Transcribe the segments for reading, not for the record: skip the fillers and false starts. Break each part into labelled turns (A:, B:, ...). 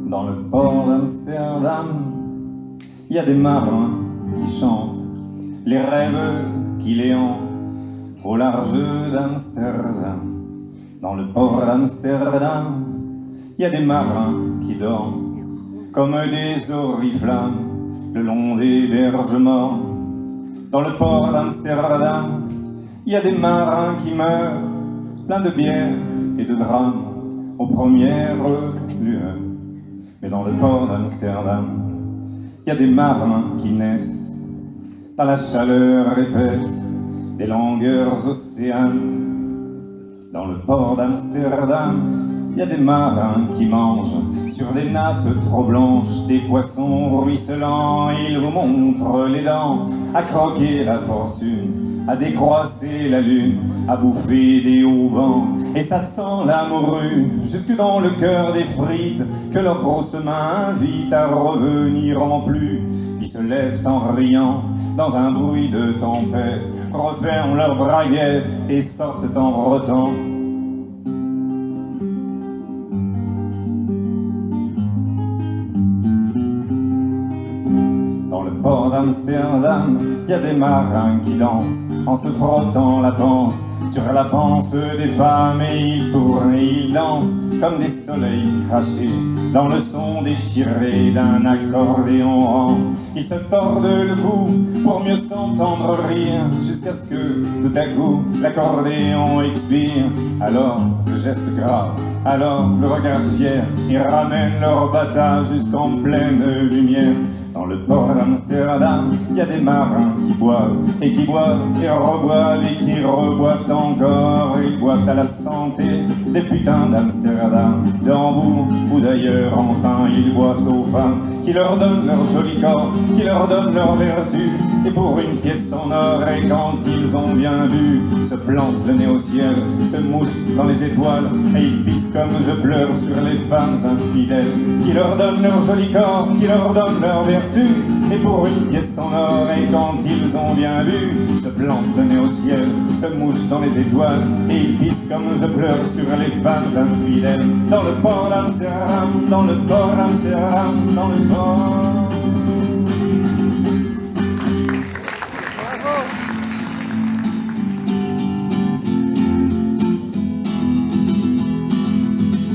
A: Dans le port d'Amsterdam, il y a des marins qui chantent les rêves qui les hantent au large d'Amsterdam. Dans le port d'Amsterdam, il y a des marins qui dorment comme des oriflammes le long des berges morts. Dans le port d'Amsterdam, il y a des marins qui meurent pleins de bière et de drames aux premières lueurs. Mais dans le port d'Amsterdam, il y a des marins qui naissent dans la chaleur épaisse des longueurs océanes. Dans le port d'Amsterdam, il y a des marins qui mangent sur des nappes trop blanches des poissons ruisselants. Ils vous montrent les dents à croquer la fortune, à décroisser la lune, à bouffer des haubans. Et ça sent la morue jusque dans le cœur des frites que leurs grosses mains invitent à revenir en plus. Ils se lèvent en riant dans un bruit de tempête, referment leurs braguettes et sortent en rotant. Dans le port d'Amsterdam, il y a des marins qui dansent en se frottant la panse sur la panse des femmes, et ils tournent et ils dansent comme des soleils crachés dans le son déchiré d'un accordéon rance. Ils se tordent le cou pour mieux s'entendre rire jusqu'à ce que tout à coup l'accordéon expire. Alors le geste grave, alors le regard fier, ils ramènent leur bata jusqu'en pleine lumière. Dans le port d'Amsterdam, il y a des marins qui boivent et qui boivent et reboivent et qui reboivent encore. Ils boivent à la santé des putains d'Amsterdam, de Hambourg ou d'ailleurs. Enfin, ils boivent aux femmes qui leur donnent leur joli corps, qui leur donnent leur vertu, et pour une pièce en or. Et quand ils ont bien vu, se plantent le nez au ciel, se mouchent dans les étoiles, et ils pissent comme je pleure sur les femmes infidèles qui leur donnent leur joli corps, qui leur donnent leur vertu, et pour une pièce en or. Et quand ils ont bien vu, se plantent le nez au ciel, se mouchent dans les étoiles, et ils pissent comme je pleure sur les femmes infidèles. Dans le port d'Amsterdam, dans le port d'Amsterdam, dans le port.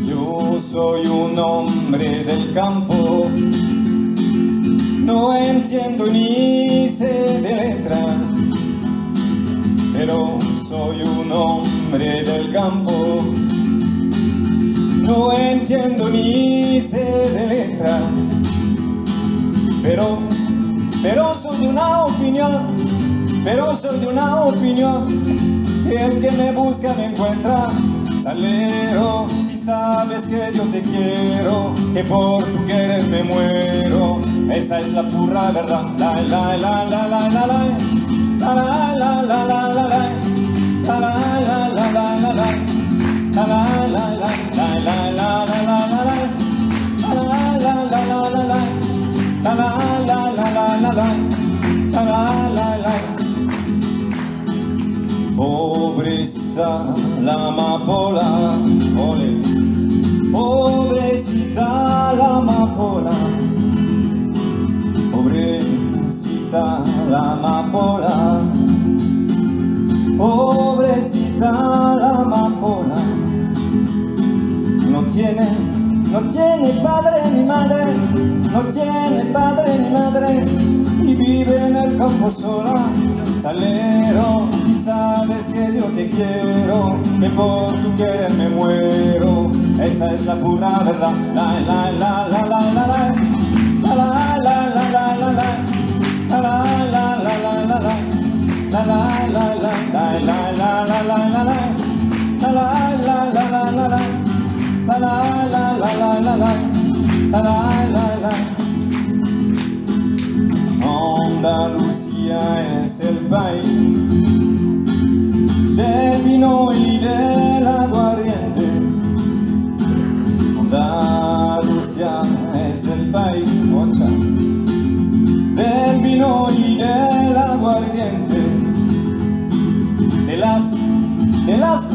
A: Yo soy un hombre del campo, no entiendo ni sé de letras, pero soy un hombre del campo, no entiendo ni sé de letras, pero soy de una opinión, que el que me busca me encuentra. Salero, si sabes que yo te quiero, que por tu querer me muero, esa es la pura verdad. La la la la la la la la la la la la la la la la la la la la. La la la la la la la la la la la. La la la la la la la. La la la la la la la. La la la la. Pobrecita la amapola, ole. Pobrecita la amapola. Pobrecita la amapola. Pobrecita la amapola. No tiene padre ni madre, no tiene padre ni madre, y vive en el campo sola. Salero, si sabes que yo te quiero, que por tu querer me muero, esa es la pura verdad. La la la la la la la. La la la la la la la. La la la la la la la. La la la la la la la la la la la. La la la la la la la. La la la la la la la. La la la la. Andalucía es el país del vino y del aguardiente. Andalucía